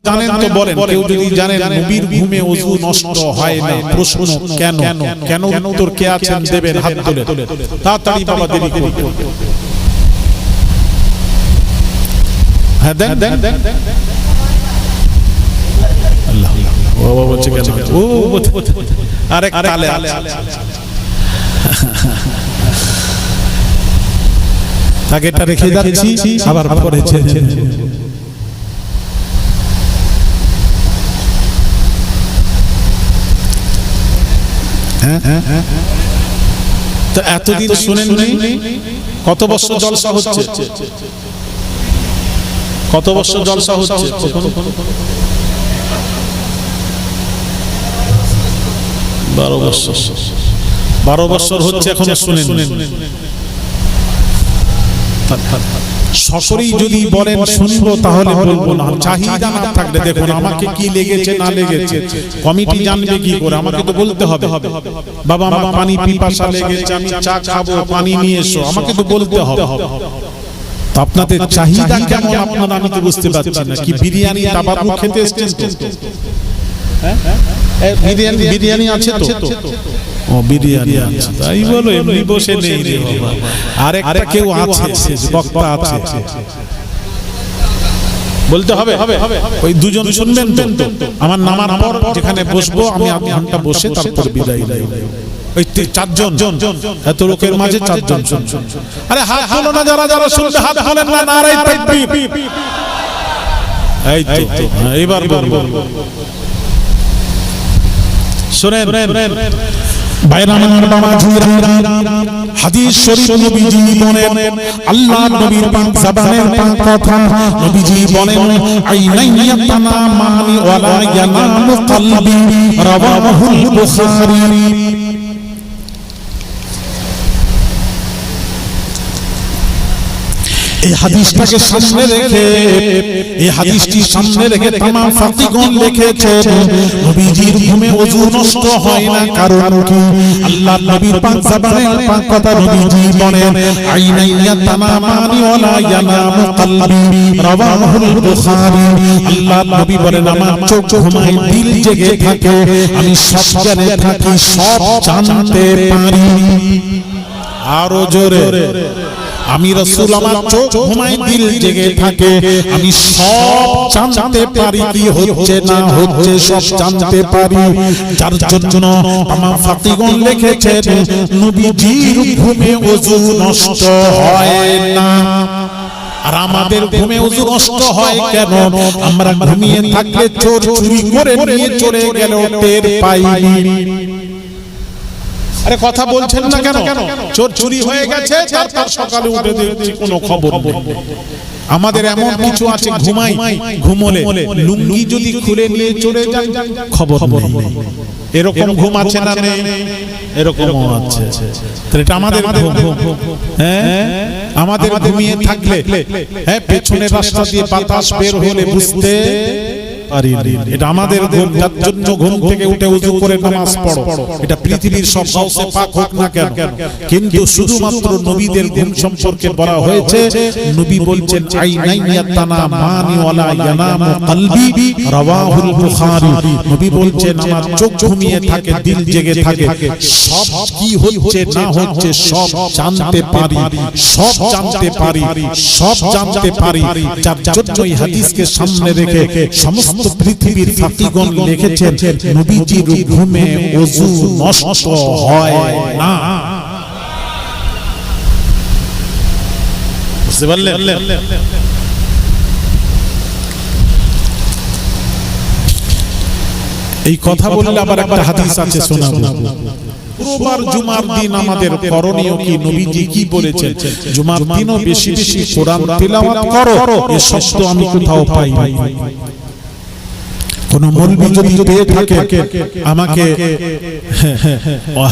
জানেন তো বলেন, কেউ যদি জানেন নবীর ঘুমে ওযু নষ্ট হয় না, প্রশ্ন কেন? কেন উত্তর কে আছেন দেবেন হাত তুলে। তাড়াতাড়ি বাবা, দেরি করুন। হ্যাঁ দেন দেন দেন। আল্লাহ ও বলছে কেন? ও আরে তালে তাকে এটা রেখে যাচ্ছি, আবার পড়েছে। এতদিন শুনেন নেই? কত বছর জলসা হচ্ছে? কত বছর জলসা হচ্ছে? 12 বছর। 12 বছর হচ্ছে এখনো শুনেন। সকলেই যদি বলেন শুনবো তাহলে বলবো না। চাহিদা না থাকলে দেখুন আমাকে কি লেগেছে না লেগেছে কমিটি জানবে কি করে? আমাকে তো বলতে হবে, বাবা আমার পানি পিপাসা লেগেছে, আমি চা খাবো, পানি নিয়ে এসো, আমাকে তো বলতে হবে। তো আপনাদের চাহিদা কেমন আপনারা আমি তো বুঝতে পারছি না। কি বিরিয়ানি তাবারু খেতে এসেছেন তো? হ্যাঁ বিরিয়ানি আছে তো? ও বিরিয়ানি আছে তাই বলো, এমনি বসে নেই রে বাবা। আরেকটা কেউ আছে, বক্তা আছে, বলতে হবে। ওই দুজন শুনবেন তো? আমার নামার পর যেখানে বসবো আমি আধ ঘন্টা বসে তারপর বিদায় দেব। ওই 4 জন, এত লোকের মাঝে 4 জন শুনছেন। আরে হাত তোলো না, যারা যারা শুনবে হাত তোলেন না। নারায়ে তাকবীর। এই তো এবার বলবো, শুনেন ভাইরা আমার বাবা জিরা, হাদিস শরীফ নবীজি বলেন, আল্লাহ নবীর পাক জবানের পাক কথা, নবীজি বলেন আইনাইয়াতানা মানি ওয়ালা ইয়ানামু কলবি, রাওয়াহুল বুখারী। এই হাদিসটাকে সামনে রেখে, এই হাদিসটি সামনে রেখে तमाम ফাকিহগণ লিখেছেন নবীজির ঘুমে ওযু নষ্ট হয় না। কারণ কি? আল্লাহ নবীর পাক জবানের পাক কথা, নবীজি বলেন আইনাইয়া তামামানি ওয়ালা ইয়ানামু কলবি, রাওয়াহুল বুখারী। আল্লাহ নবী বলেন আমার চোখ ঘুমায়, দিল জেগে থাকে, আমি সব জানে থাকি, সব জানতে পারি। আরো জোরে, আমি রাসূল আমার চোখ ঘুমায়, দিল জেগে থাকে, আমি সব জানতে পারি, কি হচ্ছে না হচ্ছে সব জানতে পারি। যার জন্য আমার ফাকিহগণ লিখেছেন নবীজির ঘুমে ওযু নষ্ট হয় না। আর আমাদের ঘুমে ওযু নষ্ট হয় কেন? আমরা ঘুমিয়ে থাকলে চোর চুরি করে নিয়ে চলে গেল, টের পাইনি। আরে কথা বলছেন না কেন? চোর চুরি হয়ে গেছে, তারপর সকালে উঠে দেখছি কোনো খবর নেই। আমাদের এমন কিছু আছে, ঘুমাই, ঘুমোলে লুঙ্গি যদি খুলে নিয়ে চলে যায় খবর নেই। এরকম ঘুম আছে না নেই? এরকমও আছে। তাহলে এটা আমাদের ঘুম। হ্যাঁ, আমাদের ঘুমিয়ে থাকলে হ্যাঁ পেছনের রাস্তা দিয়ে বাতাস বের হলে বুঝতে পারি। এটা আমাদের ঘুম। যার জন্য ঘুম থেকে উঠে ওযু করে নামাজ পড়ো। এটা পৃথিবীর সব গাউসে পাক হোক না কেন, কিন্তু শুধুমাত্র নবীদের ঘুম সম্পর্কে বলা হয়েছে। নবী বলছেন আইনাইয়াতানা মানি ওয়ালা ইয়ানামু কলবি, রাওয়াহুল বুখারী। নবী বলছেন আমার চোখ ঘুমিয়ে থাকে, দিল জেগে থাকে, সব কি হচ্ছে না হচ্ছে সব জানতে পারি, সব জানতে পারি, সব জানতে পারি। যার জন্য এই হাদিসকে সামনে রেখে সমস্ত পৃথিবীর ফাকিহগণ লিখেছেন নবীজির ঘুমে ওযু নষ্ট হয় না। বুঝতে পারলেন? এই কথা বললে আবার একটা হাদিস আছে শোনাবো। শুক্রবার জুমার দিন আমাদের করণীয় কি? নবীজি কি বলেছেন? জুমার দিনও বেশি বেশি কোরআন তেলাওয়াত করো। এই শব্দ আমি কোথাও পাই না। কোন মৌলবি যদি পেয়ে থাকে আমাকে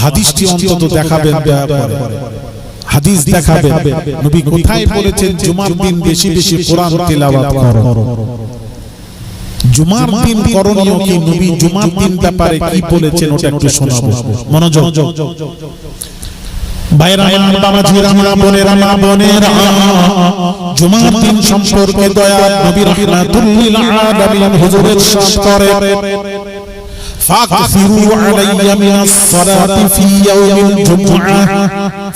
হাদিসটি অন্তত দেখাবেন, দয়া করে হাদিস দেখাবেন। নবী কোথায় বলেছেন জুমার দিন বেশি বেশি কোরআন তেলাওয়াত করো? জুমার দিন করণীয় কি? নবী জুমার দিন ব্যাপারে কি বলেছেন ওটা একটু শোনাবো, মনোযোগ। ভাইরা আমার, বাবাজিরা, মা বোনেরা, জুমার দিন সম্পর্কে দয়ার নবী রাহমাতুল লিল আলামিন হুজুর ইরশাদ করে, فاكثروا علي من الصلاة في يوم الجمعة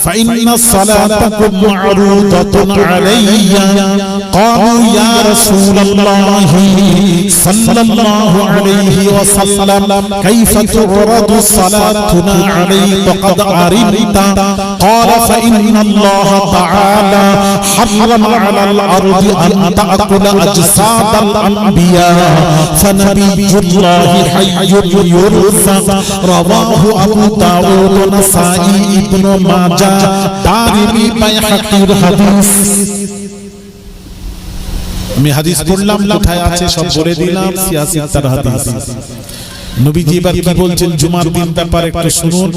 فإن صلاتكم معروضة علي. قالوا يا رسول الله صلى الله عليه وسلم كيف تعرض صلاتنا عليك قد عرفت؟ قال فإن الله تعالى حرم على الأرض أن تأكل أجساد الأنبياء فنبي الله حي يرزق. رواه أبو داود ونسائي ابن ماجه দারিমি বাইহাকির হাদিস। আমি হাদিস পড়লাম, কোথায় আছে সব বলে দিলাম, সিয়াসিত্তার হাদিস। নবীজি এবার কি বলছেন জুমার দিন ব্যাপারে একটু শুনুন।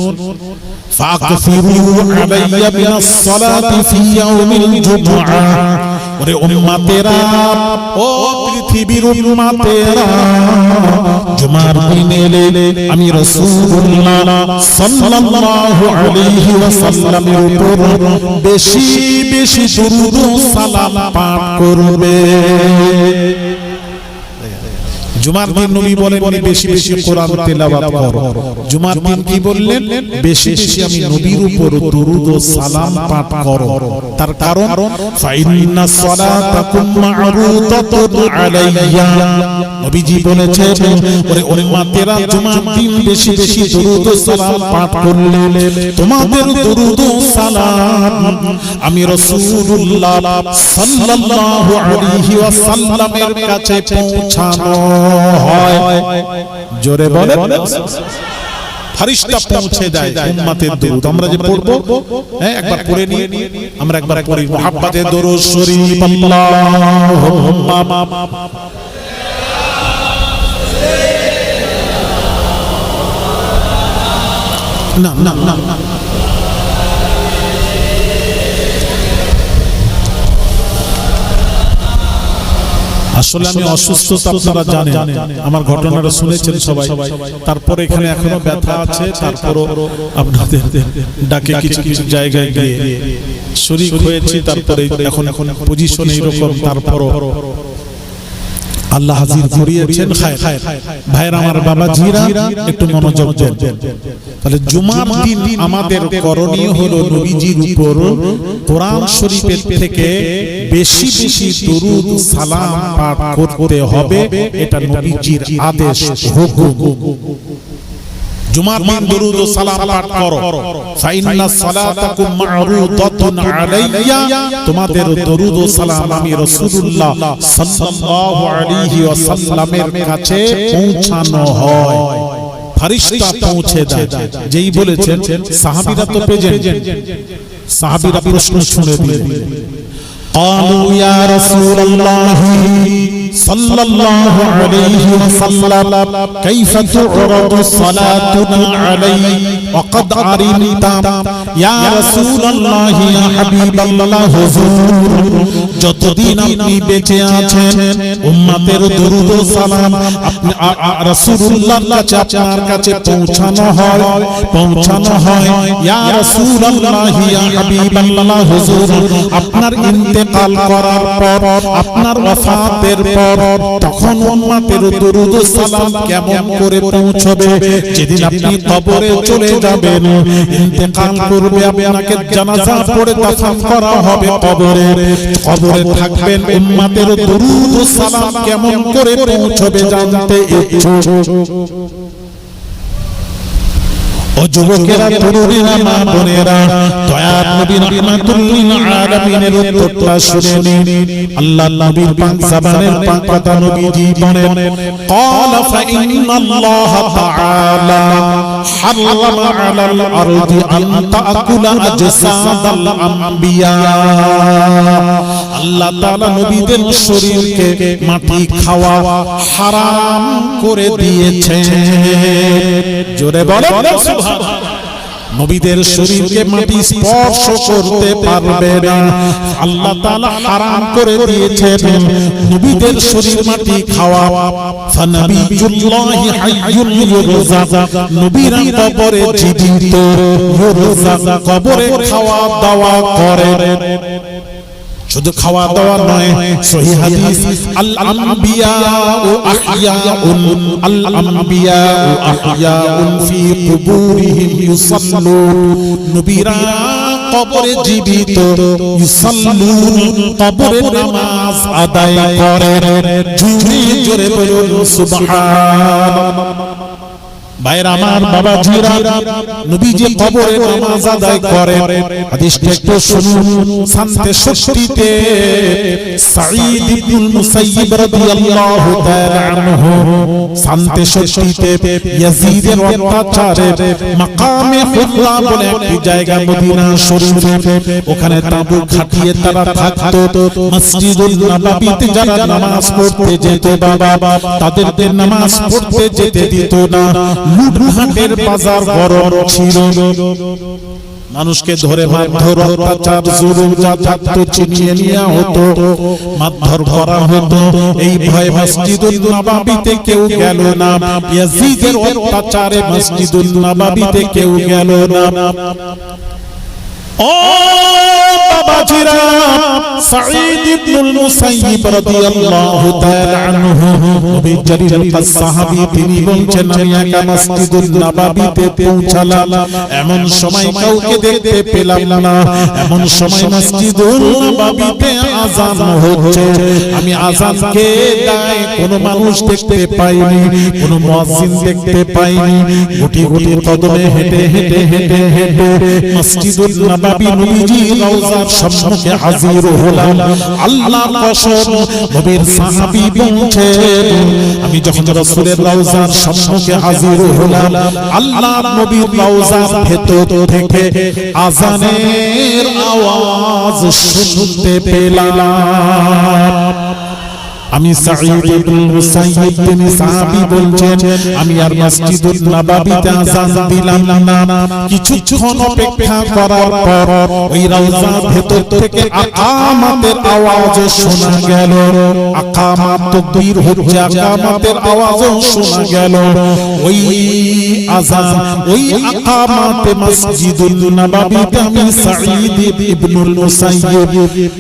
ফাকফিরু আলাইয়া বিনাস সালাতি ফি ইয়াউমিল জুমআ। ওরে উম্মতেরা, ও পৃথিবীর উম্মতেরা, জুমার দিনে আমি রাসূলুল্লাহ সাল্লাল্লাহু আলাইহি ওয়াসাল্লামের উপর বেশি বেশি দরুদ ও সালাম পাঠ করবে। জুমার দিন নবী বলেন বেশি বেশি কোরআন তেলাওয়াত করো। জুমার দিন কি বললেন? বেশি বেশি আমি নবীর উপর দরুদ ও সালাম পাঠ করো। তার কারণ ফাইন্না সালাতাকুম মা'রুদাতুন আলাইয়া। নবীজি বলেছেন ওরে উম্মতেরা, জুমার দিন বেশি বেশি দরুদ ও সালাম পাঠ করলে তোমাদের দরুদ ও সালাম আমি রাসূলুল্লাহ সাল্লাল্লাহু আলাইহি ওয়াসাল্লামের কাছে পৌঁছানো হয়। জোরে বলে ফেরেশতা পৌঁছে দেয় উম্মতের দরুদ। আমরা যে পড়বো, একবার পড়ে নিয়ে আমরা একবার পড়ি মুহাব্বতের দরুদ শরীফ। আল্লাহুম্মা না না না না আসলে আমি অসুস্থ, আপনারা জানেন, আমার ঘটনাটা শুনেছেন সবাই। তারপরে এখানে এখনো ব্যথা আছে, তারপরও আপনাদের ডাকে কিছু কিছু জায়গায় গিয়ে শরীর হয়েছি, তারপরে এখন পজিশন এইরকম, তারপরও আল্লাহ হাজির করিয়েছেন। ভাইরা আমার, বাবাজিরা, একটু মনোযোগ দেন। তাহলে জুমার দিন আমাদের করণীয় হলো নবীজির উপর কোরআন শরীফের থেকে বেশি বেশি দরুদ সালাম পাঠ করতে হবে। এটা নবীজির আদেশ, হুকুম। জুমার দিন দরুদ ও সালাম পাঠ করো। ফাইন্না সালাতাকুম মা'রুদাতুন আলাইয়া। তোমাদের দরুদ ও সালাম আমি রাসূলুল্লাহ সাল্লাল্লাহু আলাইহি ওয়াসাল্লামের কাছে পৌঁছানো হয়। ফেরেশতা পৌঁছে দেয়। যেই বলেছেন সাহাবীরা তো প্রেজেন্ট, সাহাবীরা প্রশ্ন শুনে দিলেন। قالوا يا رسول الله صلى الله عليه وسلم كيف تعرض صلاتنا عليك وقد علمت يا رسول الله يا حبيب الله হুজুর, যতদিন আপনি বেঁচে আছেন উম্মতের দরুদ ও সালাম আপনি রাসূলুল্লাহর কাছে, আপনার কাছে পৌঁছানো হয়। ইয়া রাসূলুল্লাহ ইয়া হাবিবাল্লাহ হুজুর, আপনার ইন্তেকাল করার পর, আপনার ওয়াফাতের পর, তখন উম্মতের দরুদ ও সালাম কেমন করে পৌঁছবে? যেদিন আপনি কবরে চলে যাবেন, ইন্তেকাল করবে, আপনাকে জানাজা পড়ে দাফন করা হবে, কবরে থাকবেন, উম্মতের দরুদ ও সালাম কেমন করে পৌঁছবে জানতে ইচ্ছুক। ও যুবকেরা, তরুণেরা, মা বোনেরা, দয়ার নবী রাহমাতুল লিল আলামিনের উত্তরটা শুনে নিন। আল্লাহ নবীর পাক জবানের পাক কথা নবীজি বলেন, ক্বালা ফাইন্নাল্লাহ তাআলা হারামা আলাল আরদি আন তাকুলা আজসাদাল আম্বিয়া। আল্লাহ তাআলা নবীদের শরীরকে মাটি খাওয়া হারাম করে দিয়েছেন। জোরে বলো সুবহানাল্লাহ। নবীদের শরীরকে মাটি স্পর্শ করতে পারবে না। আল্লাহ তাআলা হারাম করে দিয়েছেন নবীদের শরীর মাটি খাওয়া। ফানাবিয়ুল্লাহি হাইয়ুন ইউরজা, নবীরা কবরে জীবিত, ইউরজা কবরে খাওয়া দাওয়া করে। শুধু খাওয়া দাওয়া নয়, সহিহ হাদিস আল আম্বিয়া ও আহইয়াউন, আল আম্বিয়া ও আহইয়াউন ফি কুবুরিহিম ইউসাল্লুন, নবীরা কবরে জীবিত, ইউসাল্লুন কবরে নামাজ আদায় করে। জোরে জোরে বলুন সুবহানাল্লাহ। ভাইরা আমার, বাবাজিরা, নবীজি কবরে নামাজ আদায় করে। হাদিসটা একটু শুনুন। শান্তে ষষ্ঠীতে সাঈদ ইবনুল মুসাইয়িব রাদিয়াল্লাহু তাআলা আনহু, শান্তে ষষ্ঠীতে ইয়াজিদের অত্যাচারে মাকামে হুররা বলে একটি জায়গা মদিনা শরীফে, ওখানে তাঁবু খাটিয়ে তারা থাকতো। মসজিদুল নববীতে যারা নামাজ পড়তে যেত বাবা, তাদেরকে নামাজ পড়তে যেতে দিত না। লুটহাটের বাজার গরম ছিল, মানুষকে ধরে মারধর, অত্যাচার, জুলুম যা থাকতো ছিনিয়ে নেওয়া হতো, মারধর করা হতো। এই ভয়ে মসজিদুল নববীতে কেউ গেল না। ইয়াজিদের অত্যাচারে মসজিদুল নববীতে কেউ গেল না। ও বাবাজিরা, সাঈদ ইবনুল মুসাইয়িব রাদিয়াল্লাহু তাআলা আনহু, নবী জলিল সাহাবী, তিনি বলছেন আমি একা মসজিদুল নববীতে পৌঁছালাম, এমন সময় কাউকে দেখতে পেলাম না। এমন সময় মসজিদুল নববীতে আযান হচ্ছে, আমি আযানকে দেয় কোন মানুষ দেখতে পাইনি, কোন মুয়াজ্জিন দেখতে পাইনি। গুটি গুটি কদমে হেঁটে হেঁটে হেঁটে হেঁটে মসজিদুল নববী নবীজি রওজার সম্মুখে হাজির হলাম। আল্লাহর কসম, নবীর সাহাবী বলছেন আমি যখন রাসূলের রওজার সম্মুখে হাজির হলাম, আল্লাহর নবীর রওজার ভেতর থেকে আযানের আওয়াজ শুনতে পেলাম। আমি সাঈদ ইবনুল মুসাইয়িব, তিনি সাহাবী বলছেন আমি আর মসজিদুল নববীতে আযান দিলাম না। কিছুক্ষণ অপেক্ষা করার পর ওই রওজার ভেতর থেকে আকামাতের আওয়াজ শোনা গেল। আকামাত তাকবীর হচ্ছে, আকামাতের আওয়াজ শোনা গেল। ওই আযান, ওই আকামাতে মসজিদুল নববীতে আমি সাঈদ ইবনুল মুসাইয়িব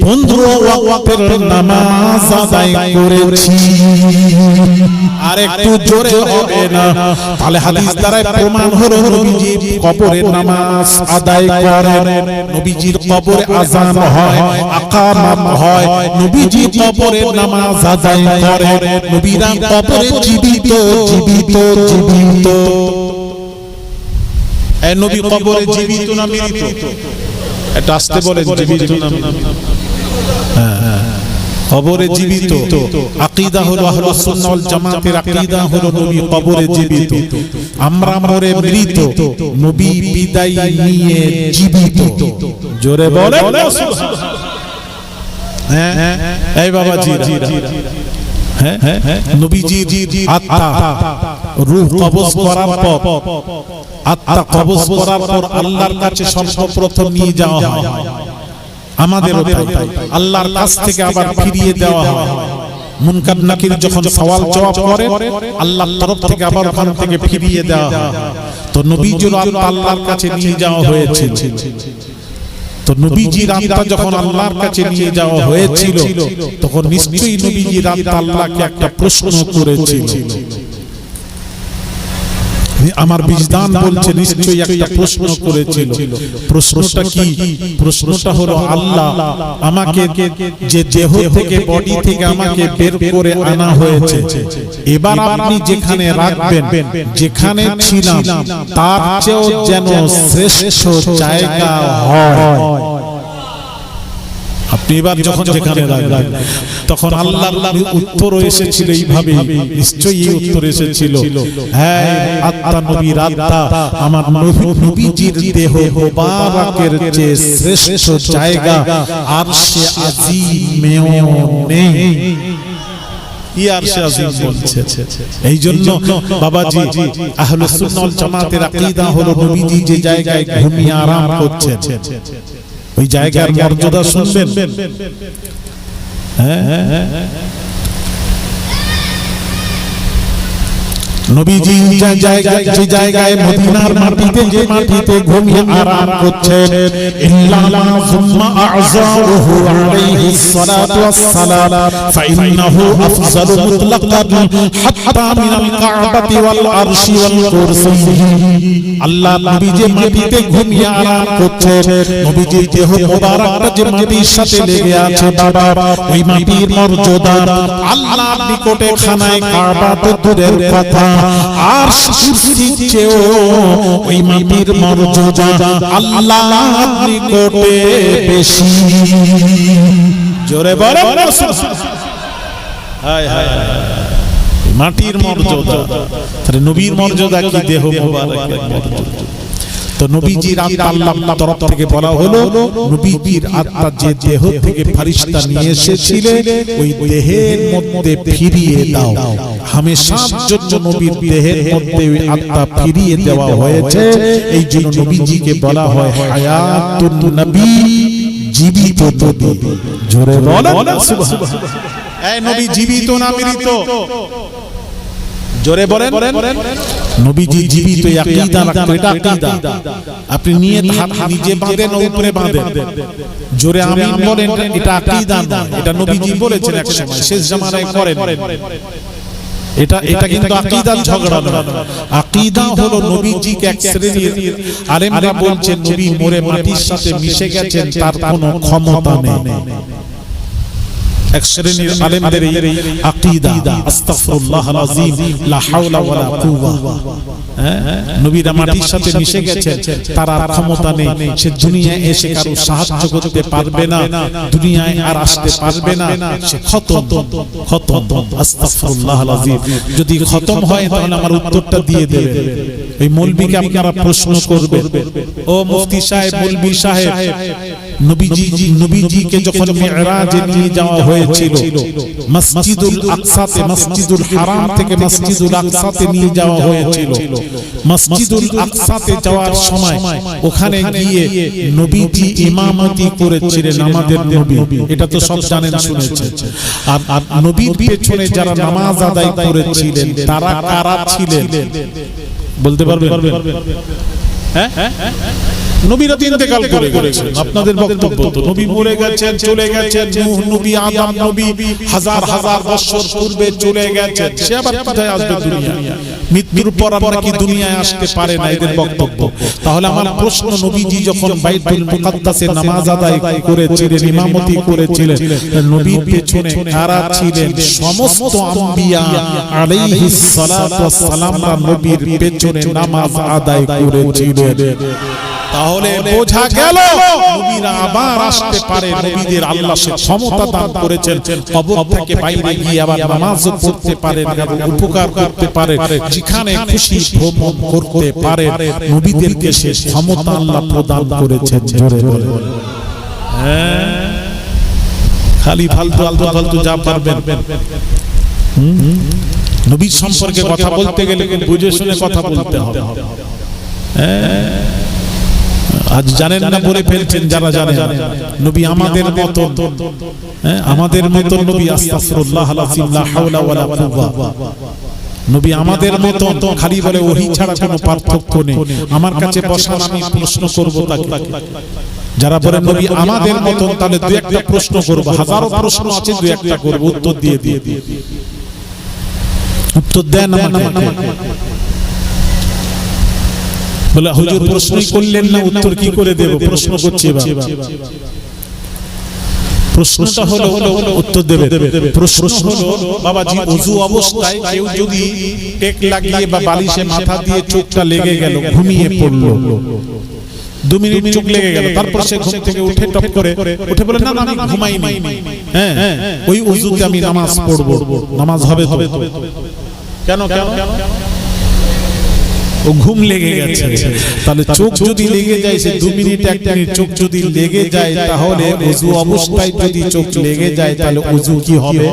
15 ওয়াক্তের নামাজ আদায় করেছি। আর একটু জোরে হবে না? তাহলে হাদিস দ্বারা প্রমাণ হলো নবীজি কবরে নামাজ আদায় করেন, নবীজির কবরে আযান হয়, আকামাত হয়, নবীজি কবরে নামাজ আদায় করেন। নবীরা কবরে জীবিত জীবিত জীবিত। এই নবী কবরে জীবিত না মৃত? এটা আসতে বলেন, জীবিত না মৃত? হ্যাঁ, কবরে জীবিত। আকীদা হলো আহলুস সুন্নাহ ওয়াল জামাতের আকীদা হলো নবী কবরে জীবিত। আমরা মরে মৃত, নবী বিদায় নিয়ে জীবিত। জোরে বলেন সুবহানাল্লাহ। হ্যাঁ, এই বাবাজি, হ্যাঁ, নবীজির আত্মা রূহ কবজ করার পর, আত্মা কবজ করার পর আল্লাহর কাছে সর্বপ্রথম নিয়ে যাওয়া হয়। আমাদেরও তাই, আল্লাহর কাছ থেকে আবার ফিরিয়ে দেওয়া হয়। মুনকার নাকির যখন সওয়াল জবাব করে, আল্লাহর তরফ থেকে আবার ওখান থেকে ফিরিয়ে দেওয়া হয়। তো নবীজির আত্মা আল্লাহর কাছে নিয়ে যাওয়া হয়েছিল। তো নবীজির আত্মা যখন আল্লাহর কাছে নিয়ে যাওয়া হয়েছিল, তখন নিশ্চয়ই নবীজির আত্মা আল্লাহকে একটা প্রশ্ন করেছিল। আমার বিজদান বলছে নিশ্চয়ই একটা প্রশ্ন করেছিল। প্রশ্নটা কি? প্রশ্নটা হলো আল্লাহ, আমাকে যে দেহ থেকে, বডি থেকে আমাকে বের করে আনা হয়েছে, এবার আপনি যেখানে রাখবেন, যেখানে ছিলাম তার চেয়েও যেন শ্রেষ্ঠ জায়গা হয়। আপনি এবার যখন যেখানে রাখবেন, তখন আল্লাহর উত্তর এসেছিল এইভাবে, নিশ্চয়ই এই উত্তর এসেছিল, হ্যাঁ আত্মা নবীর আত্মা আমার নবীজির দেহ মোবারকের যে শ্রেষ্ঠ জায়গা আরশে আজিমেও নেই। কি আরশে আজিম বলছে। এই জন্য বাবাজি আহলুস সুন্নাহ ওয়াল জামাতের আকীদা হলো নবীজি যে জায়গায় ঘুমিয়ে আরাম করছেন ওই জায়গার মর্যাদা শুনবেন। নবীজি যে জায়গায় মদিনার মাটিতে যে মাটিতে ঘুমিয়ে আরাম করছেন ইল্লামা সুম্মা আযারুহু আলাইহিস সালাতু ওয়াস সালাম ফাইন্নাহু আফযালু মুতলাকান হাত্তা মিনাল কাবাতি ওয়াল আরশি ওয়াল কুরসি। আল্লাহ নবী যে মাটিতে ঘুমিয়ে আরাম করছেন, নবীজির দেহ মোবারকটা যে মাটির সাথে লেগে আছে বাবা, ওই মাটির মর্যাদা আল্লাহর নিকটে খানায় কাবা তো দূরের কথা, আর কুরসির চেয়েও ওই মাটির মর্যাদা আল্লাহর নিকটে বেশি। জোরে বলেন না সুবহানাল্লাহ। হায় হায় মাটির মর্যাদা, তাহলে নবীর মর্যাদা কি দেহ মোবারকের মর্যাদা। তো নবীজির আত্মা আল্লাহর তরফ থেকে বলা হলো নবীজির আত্মা যে দেহ থেকে ফেরেশতা নিয়ে এসেছিলেন ওই দেহের মধ্যে ফিরিয়ে দাও। হামেশার জন্য নবীর দেহের মধ্যে ওই আত্মা ফিরিয়ে দেওয়া হয়েছে। এই জন্য নবীজিকে বলা হয় হায়াতুন নবী, জীবিত নবী। জোরে বলেন সুবহানাল্লাহ। এই নবী জীবিত না মৃত? জোরে বলেন। নবীজি জীবিত, আকীদা রাখতে, এটা আকীদা। আপনি নিয়ে নিজে বাঁধেন উপরে বাঁধেন, জোরে আমিন বলেন, এটা আকীদা না, এটা নবীজি বলেছেন এক সময় শেষ জামানায় করেন। এটা কিন্তু আকীদার ঝগড়া না। আকীদা হলো নবীজিকে এক শ্রেণীর আলেমরা বলছেন নবী মরে মাটির সাথে মিশে গেছেন, তার কোনো ক্ষমতা নেই। এক শ্রেণীর আলেমদের এই আকীদা, আস্তাগফিরুল্লাহল আযীম, লা হাওলা ওয়ালা কুওয়া। নবীরা মাটির সাথে মিশে গেছেন, তার আর ক্ষমতা নেই, সে দুনিয়ায় এসে কারো সাহায্য করতে পারবে না, দুনিয়ায় আর আসতে পারবে না, সে খতম। আস্তাগফিরুল্লাহল আযীম। যদি খতম হয় তাহলে আমার উত্তরটা দিয়ে দেবেন। এই মৌলবীকে আপনারা প্রশ্ন করবেন, ও মুফতি সাহেব, মৌলবী সাহেব, নবীজিকে যখন মিরাজে নিয়ে যাওয়া হয়েছিল মসজিদুল আকসাতে, মসজিদুল হারাম থেকে মসজিদুল আকসাতে নিয়ে যাওয়া হয়েছিল, মসজিদুল আকসাতে যাওয়ার সময় ওখানে গিয়ে নবীজি ইমামতি করেছিলেন, আমাদের নবী। এটা তো সব জানেন শুনেছেন। আর নবীর পেছনে যারা নামাজ আদায় করেছিলেন তারা কারা ছিলেন বলতে পারবেন? হ্যাঁ, নবীরা ইন্তেকাল করে গেছেন। আপনাদের বক্তব্য তো নবী মরে গেছেন, চলে গেছেন, নূহ নবী, আদম নবী হাজার হাজার বছর পূর্বে চলে গেছেন, সে আবার কোথায় আসবে দুনিয়ায়? মৃত্যুর পর আর নাকি দুনিয়ায় আসতে পারে না, এদের বক্তব্য। তাহলে আমার প্রশ্ন, নবীজি যখন বাইতুল মুকাদ্দাসে নামাজ আদায় করেছিলেন, ইমামতি করেছিলেন, নবীর পেছনে কারা ছিলেন? সমস্ত আম্বিয়া আলাইহিস সালাতু ওয়াস সালামরা নবীর পেছনে নামাজ আদায় করেছিলেন। তাহলে বোঝা গেল নবীরা আবার আসতে পারে, নবীদের আল্লাহ সে ক্ষমতা দান করেছেন, কবর থেকে বাইরে গিয়ে আবার নামাজ পড়তে পারে, উপকার করতে পারে, যেখানে খুশি ভ্রমণ করতে পারে, নবীদেরকে সে ক্ষমতা আল্লাহ প্রদান করেছেন। জোরে বলে। খালি ফালতু যা পারবেন। নবীর সম্পর্কে কথা বলতে গেলে বুঝে শুনে কথা বলতে হবে। আজ জানেন না, বলে ফেলছেন যারা জানেন। নবী আমাদের মত, আমাদের মত নবী, আস্তাগফিরুল্লাহল আযীম, লা হাওলা ওয়ালা কুওয়া। নবী আমাদের মত, খালি বলে ওহী ছাড়া কোনো পার্থক্য নেই। আমার কাছে বসান, আমি প্রশ্ন করব তাকে। যারা বলেন নবী আমাদের মত, তাহলে দুই একটা প্রশ্ন করব, হাজারো প্রশ্ন আছে, দুই একটা করব, উত্তর দিয়ে উত্তর দেন আমাকে। বলে হুজুর প্রশ্নই করলেন না, উত্তর কি করে দেব? প্রশ্ন করছি এবার। প্রশ্নটা হলো, উত্তর দেবে। প্রশ্ন হলো বাবাজি, ওযু অবস্থায় কেউ যদি টেক লাগিয়ে বা বালিশে মাথা দিয়ে চোখটা লেগে গেল, ঘুমিয়ে পড়লো, 2 মিনিট চোখ লেগে গেল, তারপর সে ঘুম থেকে উঠে টপ করে উঠে বলে না আমি ঘুমাইনি, হ্যাঁ ওই ওযুতে আমি নামাজ পড়ব, নামাজ হবে তো? কেন? ও ঘুম লেগে গেছে, তাহলে চোখ যদি লেগে যায় সে 2 মিনিট 1 মিনিট চোখ যদি লেগে যায়, তাহলে ওযু অবস্থায় যদি চোখ লেগে যায় তাহলে ওযু কি হবে?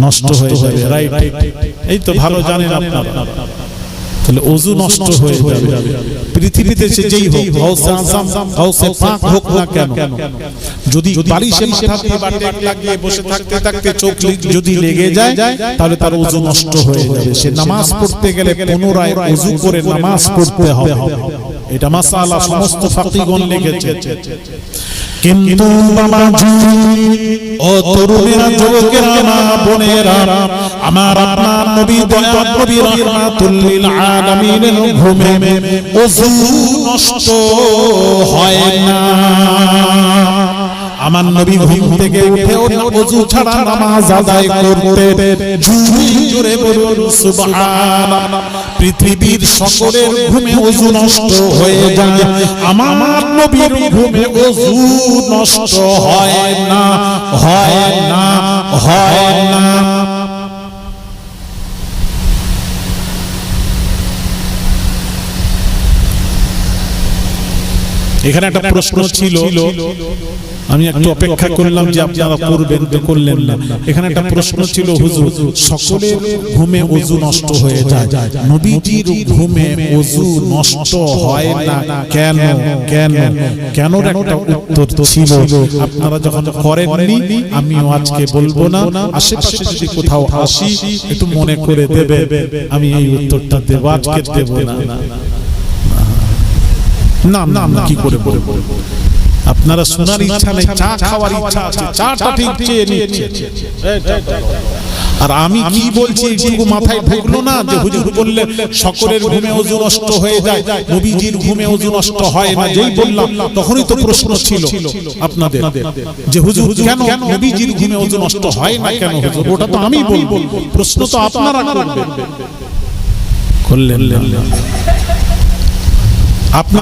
নষ্ট হয়ে যাবে। রাইট, এই তো ভালো জানেন আপনারা। তাহলে ওযু নষ্ট হয়ে যাবে। পৃথিবীতে সে যেই হোক, গাউসে আযম, গাউসে পাক হোক না কেন, যদি বালিশে মাথা দিয়ে বা টেক লাগিয়ে বসে থাকতে থাকতে চোখ যদি লেগে যায় তাহলে তার ওযু নষ্ট হয়ে যাবে। সে নামাজ পড়তে গেলে পুনরায় ওযু করে নামাজ পড়তে হবে। এটা মাসালা সমস্ত ফাকিহগণ লিখেছে। কিন্তু বাবাজি, ও তরুণেরা, যুবকেরা, মা বোনেরা, আমার আপনার নবী দয়ার নবী রাহমাতুল লিল আলামিনের ঘুমে ওযু নষ্ট হয় না। আমার নবী ঘুম থেকে উঠে ওযু ছাড়া নামাজ আদায় করতে জোরে বলুন সুবহানাল্লাহ। পৃথিবীর সকলের ঘুমে ওযু নষ্ট হয়ে যায়, আমার নবীর ঘুমে ওযু নষ্ট হয় না, হয় না, হয় না। এখানে একটা প্রশ্ন ছিল, আমি একটু অপেক্ষা করলাম যে আপনারা করবেন, তো করলেন না। এখানে একটা প্রশ্ন ছিল, হুজুর সকলের ঘুমে ওযু নষ্ট হয়ে যায়, নবীজির ঘুমে ওযু নষ্ট হয় না কেন? কেন কেন একটা উত্তর ছিল। আপনারা যখন করেননি, আমিও আজকে বলবো না, আশেপাশে যদি কোথাও আসি একটু মনে করে দেবে, আমি এই উত্তরটা দেব, আজকে দেব না। না না, কি করে বলবো? আপনারা শোনার ইচ্ছা নেই, চা খাওয়ার ইচ্ছা আছে, চাটা ঠিক চেয়ে নিচ্ছে। আর আমি কি বলছি এইটুকু মাথায় ঢুকলো না যে হুজুর বললেন সকলের ঘুমে ওযু নষ্ট হয়ে যায়, নবীজির ঘুমে ওযু নষ্ট হয় না। যেই বললাম তখনই তো প্রশ্ন ছিল আপনাদের যে হুজুর কেন নবীজির ঘুমে ওযু নষ্ট হয় না কেন? হুজুর ওটা তো আমি বলবো, প্রশ্ন তো আপনারা করবেন, করলেন না। আপনার